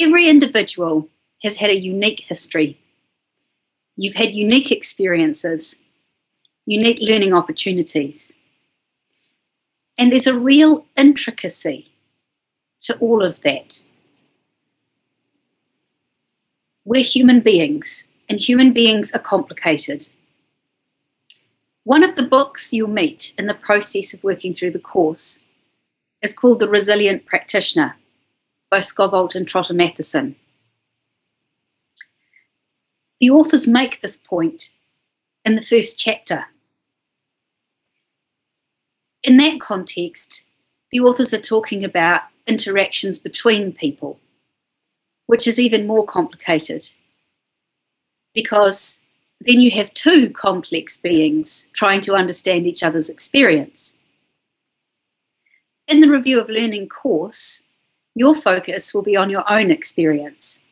Every individual has had a unique history. You've had unique experiences, unique learning opportunities. And there's a real intricacy to all of that. We're human beings, and human beings are complicated. One of the books you'll meet in the process of working through the course is called The Resilient Practitioner by Skovholt and Trotter Matheson. The authors make this point in the first chapter. In that context, the authors are talking about interactions between people, which is even more complicated because then you have two complex beings trying to understand each other's experience. In the Review of Learning course, your focus will be on your own experience.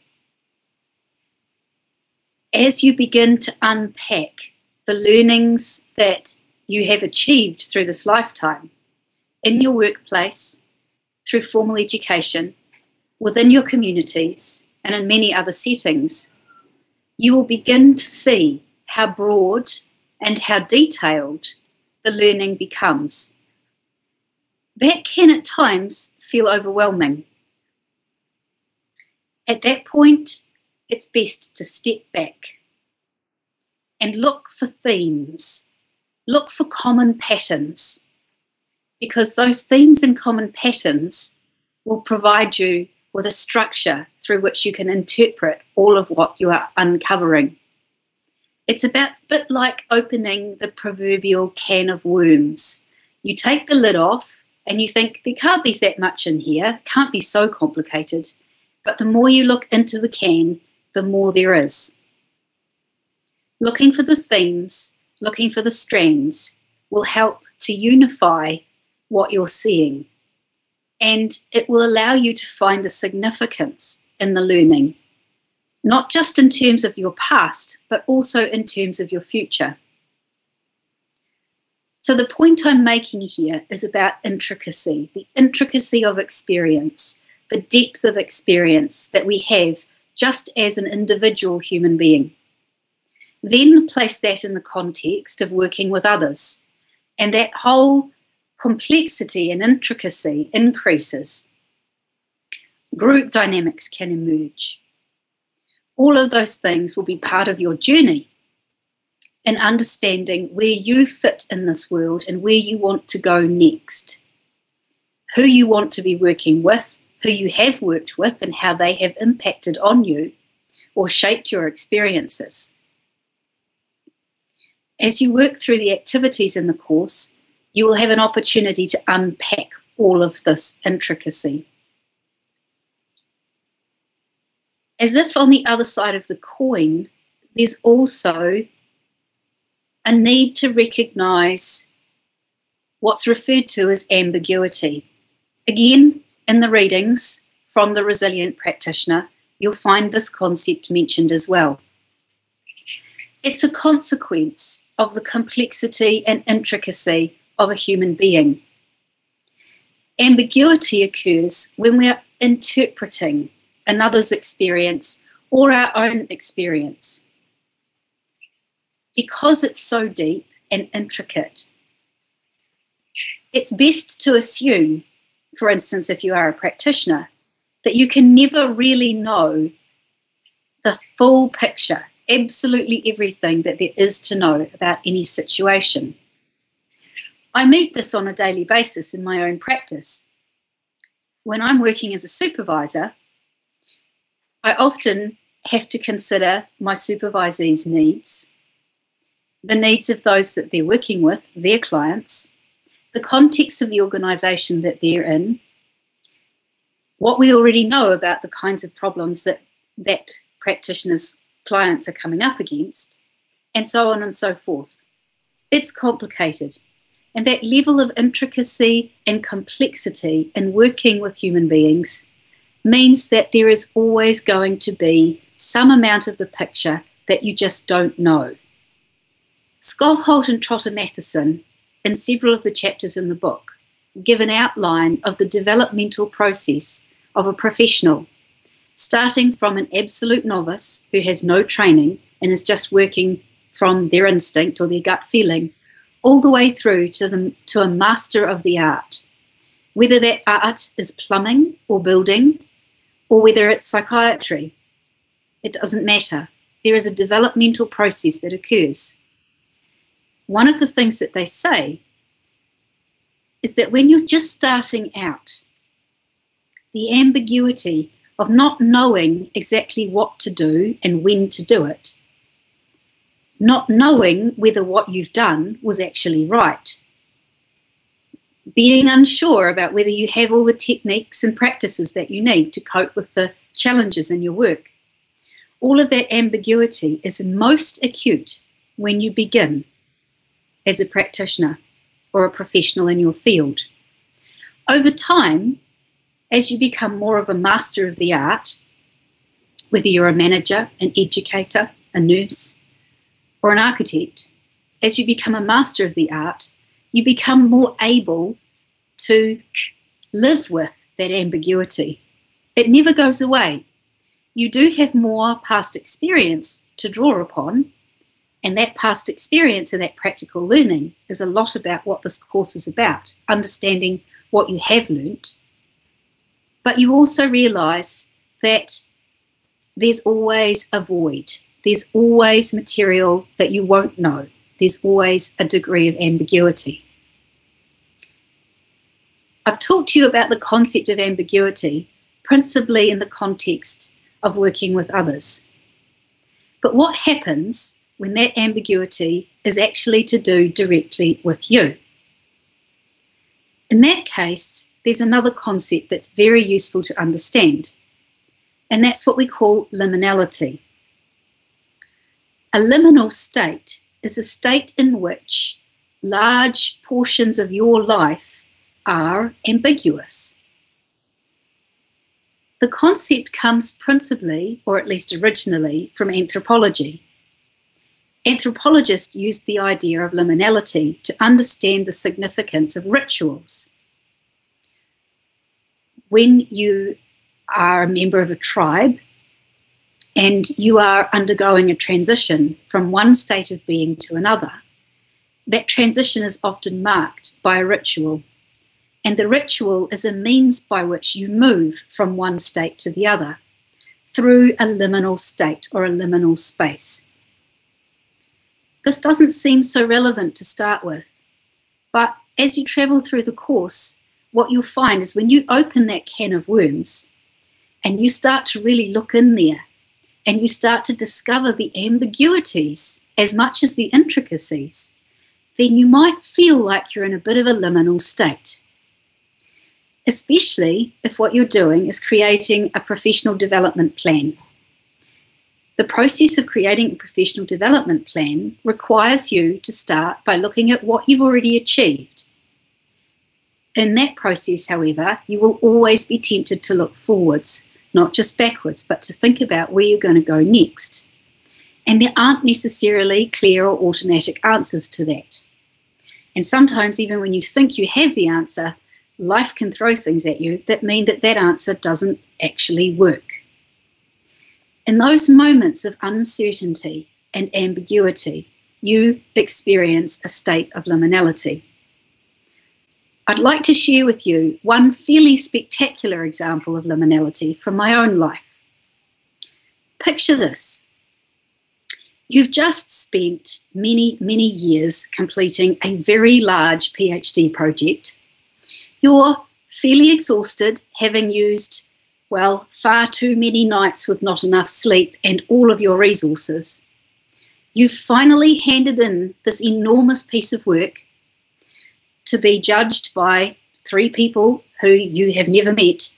As you begin to unpack the learnings that you have achieved through this lifetime, in your workplace, through formal education, within your communities, and in many other settings, you will begin to see how broad and how detailed the learning becomes. That can at times feel overwhelming. At that point, it's best to step back and look for themes, look for common patterns, because those themes and common patterns will provide you with a structure through which you can interpret all of what you are uncovering. It's a bit like opening the proverbial can of worms. You take the lid off and you think, there can't be that much in here, can't be so complicated. But the more you look into the can, the more there is. Looking for the themes, looking for the strands will help to unify what you're seeing. And it will allow you to find the significance in the learning, not just in terms of your past, but also in terms of your future. So the point I'm making here is about intricacy, the intricacy of experience, the depth of experience that we have just as an individual human being. Then place that in the context of working with others, and that whole complexity and intricacy increases. Group dynamics can emerge. All of those things will be part of your journey in understanding where you fit in this world and where you want to go next, who you want to be working with, who you have worked with, and how they have impacted on you or shaped your experiences. As you work through the activities in the course, you will have an opportunity to unpack all of this intricacy. As if on the other side of the coin, there's also a need to recognise what's referred to as ambiguity. Again, in the readings from The Resilient Practitioner, you'll find this concept mentioned as well. It's a consequence of the complexity and intricacy of a human being. Ambiguity occurs when we are interpreting another's experience or our own experience. Because it's so deep and intricate, it's best to assume, for instance, if you are a practitioner, that you can never really know the full picture, absolutely everything that there is to know about any situation. I meet this on a daily basis in my own practice. When I'm working as a supervisor, I often have to consider my supervisees' needs, the needs of those that they're working with, their clients, the context of the organisation that they're in, what we already know about the kinds of problems that practitioners' clients are coming up against, and so on and so forth. It's complicated. And that level of intricacy and complexity in working with human beings means that there is always going to be some amount of the picture that you just don't know. Skovholt and Trotter Matheson, in several of the chapters in the book, give an outline of the developmental process of a professional starting from an absolute novice who has no training and is just working from their instinct or their gut feeling, all the way through to a master of the art. Whether that art is plumbing or building, or whether it's psychiatry, it doesn't matter. There is a developmental process that occurs. One of the things that they say is that when you're just starting out, the ambiguity of not knowing exactly what to do and when to do it, not knowing whether what you've done was actually right, being unsure about whether you have all the techniques and practices that you need to cope with the challenges in your work. All of that ambiguity is most acute when you begin as a practitioner or a professional in your field. Over time, as you become more of a master of the art, whether you're a manager, an educator, a nurse, or an architect, as you become a master of the art, you become more able to live with that ambiguity. It never goes away. You do have more past experience to draw upon, and that past experience and that practical learning is a lot about what this course is about, understanding what you have learnt. But you also realise that there's always a void. There's always material that you won't know. There's always a degree of ambiguity. I've talked to you about the concept of ambiguity, principally in the context of working with others. But what happens when that ambiguity is actually to do directly with you? In that case, there's another concept that's very useful to understand, and that's what we call liminality. A liminal state is a state in which large portions of your life are ambiguous. The concept comes principally, or at least originally, from anthropology. Anthropologists used the idea of liminality to understand the significance of rituals. When you are a member of a tribe and you are undergoing a transition from one state of being to another, that transition is often marked by a ritual. And the ritual is a means by which you move from one state to the other through a liminal state or a liminal space. This doesn't seem so relevant to start with, but as you travel through the course, what you'll find is when you open that can of worms and you start to really look in there and you start to discover the ambiguities as much as the intricacies, then you might feel like you're in a bit of a liminal state. Especially if what you're doing is creating a professional development plan. The process of creating a professional development plan requires you to start by looking at what you've already achieved. In that process, however, you will always be tempted to look forwards, not just backwards, but to think about where you're going to go next. And there aren't necessarily clear or automatic answers to that. And sometimes even when you think you have the answer, life can throw things at you that mean that that answer doesn't actually work. In those moments of uncertainty and ambiguity, you experience a state of liminality. I'd like to share with you one fairly spectacular example of liminality from my own life. Picture this. You've just spent many, many years completing a very large PhD project. You're fairly exhausted, having used, well, far too many nights with not enough sleep and all of your resources. You've finally handed in this enormous piece of work to be judged by 3 people who you have never met,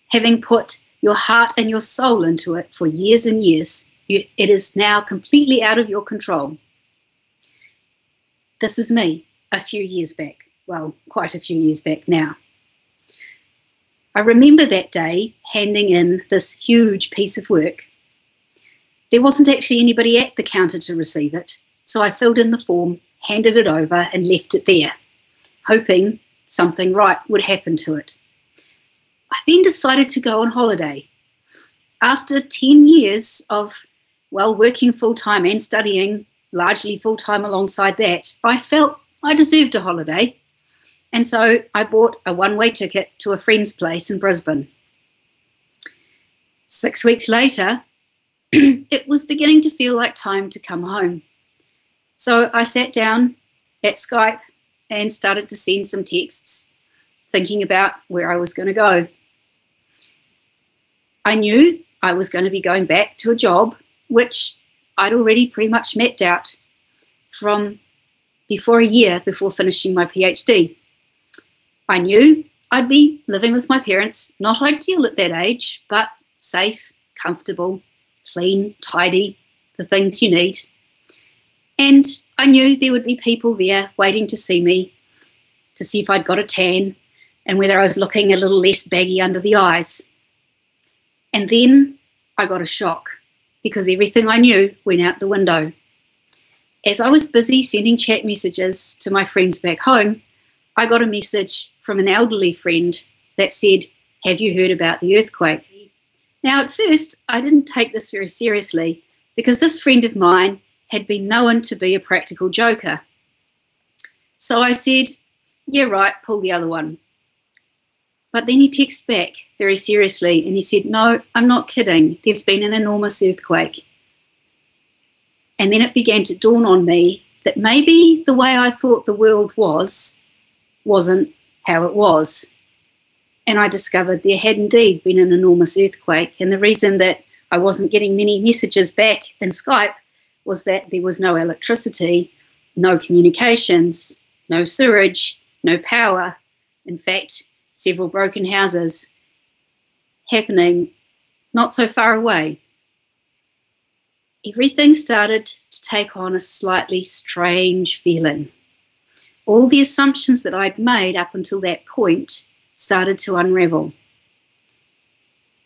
having put your heart and your soul into it for years and years. It is now completely out of your control. This is me a few years back. Well, quite a few years back now. I remember that day handing in this huge piece of work. There wasn't actually anybody at the counter to receive it, so I filled in the form, handed it over and left it there, hoping something right would happen to it. I then decided to go on holiday. After 10 years of, well, working full-time and studying largely full-time alongside that, I felt I deserved a holiday. And so I bought a one-way ticket to a friend's place in Brisbane. 6 weeks later, it was beginning to feel like time to come home. So I sat down at Skype and started to send some texts, thinking about where I was going to go. I knew I was going to be going back to a job which I'd already pretty much mapped out from before a year before finishing my PhD. I knew I'd be living with my parents, not ideal at that age, but safe, comfortable, clean, tidy, the things you need. And I knew there would be people there waiting to see me, to see if I'd got a tan and whether I was looking a little less baggy under the eyes. And then I got a shock because everything I knew went out the window. As I was busy sending chat messages to my friends back home, I got a message from an elderly friend that said, "Have you heard about the earthquake?" Now, at first, I didn't take this very seriously because this friend of mine had been known to be a practical joker. So I said, "Yeah, right, pull the other one." But then he texted back very seriously and he said, "No, I'm not kidding. There's been an enormous earthquake." And then it began to dawn on me that maybe the way I thought the world wasn't how it was. And I discovered there had indeed been an enormous earthquake. And the reason that I wasn't getting many messages back in Skype was that there was no electricity, no communications, no sewage, no power. In fact, several broken houses happening not so far away. Everything started to take on a slightly strange feeling. All the assumptions that I'd made up until that point started to unravel.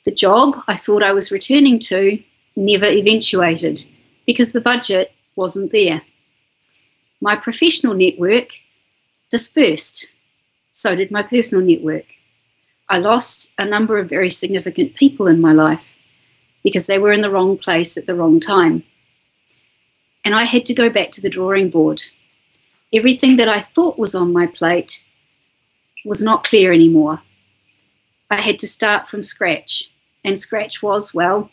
The job I thought I was returning to never eventuated because the budget wasn't there. My professional network dispersed. So did my personal network. I lost a number of very significant people in my life because they were in the wrong place at the wrong time. And I had to go back to the drawing board. Everything that I thought was on my plate was not clear anymore. I had to start from scratch. And scratch was, well,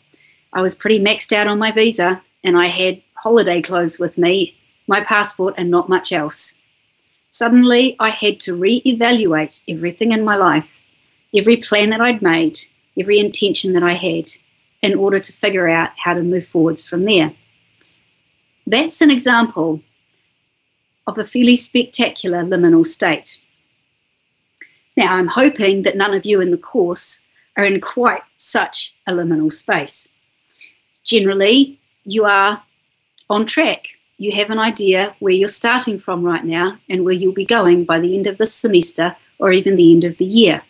I was pretty maxed out on my visa and I had holiday clothes with me, my passport, and not much else. Suddenly, I had to re-evaluate everything in my life, every plan that I'd made, every intention that I had, in order to figure out how to move forwards from there. That's an example of a fairly spectacular liminal state. Now, I'm hoping that none of you in the course are in quite such a liminal space. Generally, you are on track. You have an idea where you're starting from right now and where you'll be going by the end of this semester or even the end of the year.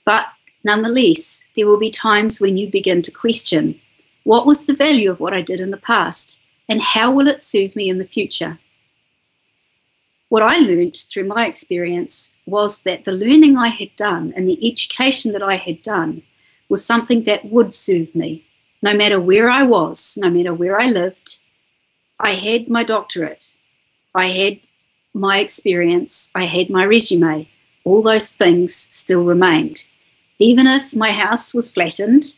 But nonetheless, there will be times when you begin to question, what was the value of what I did in the past and how will it serve me in the future? What I learned through my experience was that the learning I had done and the education that I had done was something that would serve me. No matter where I was, no matter where I lived, I had my doctorate, I had my experience, I had my resume. All those things still remained. Even if my house was flattened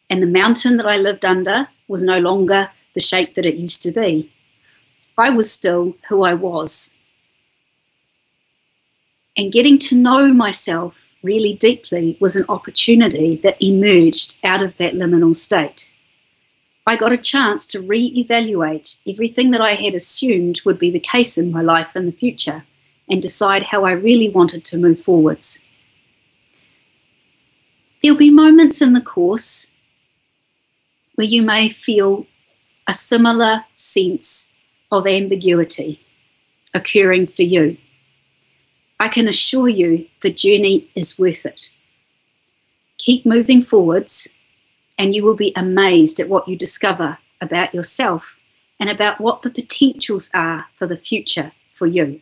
and the mountain that I lived under was no longer the shape that it used to be, I was still who I was. And getting to know myself really deeply was an opportunity that emerged out of that liminal state. I got a chance to re-evaluate everything that I had assumed would be the case in my life in the future and decide how I really wanted to move forwards. There'll be moments in the course where you may feel a similar sense of ambiguity occurring for you. I can assure you the journey is worth it. Keep moving forwards and you will be amazed at what you discover about yourself and about what the potentials are for the future for you.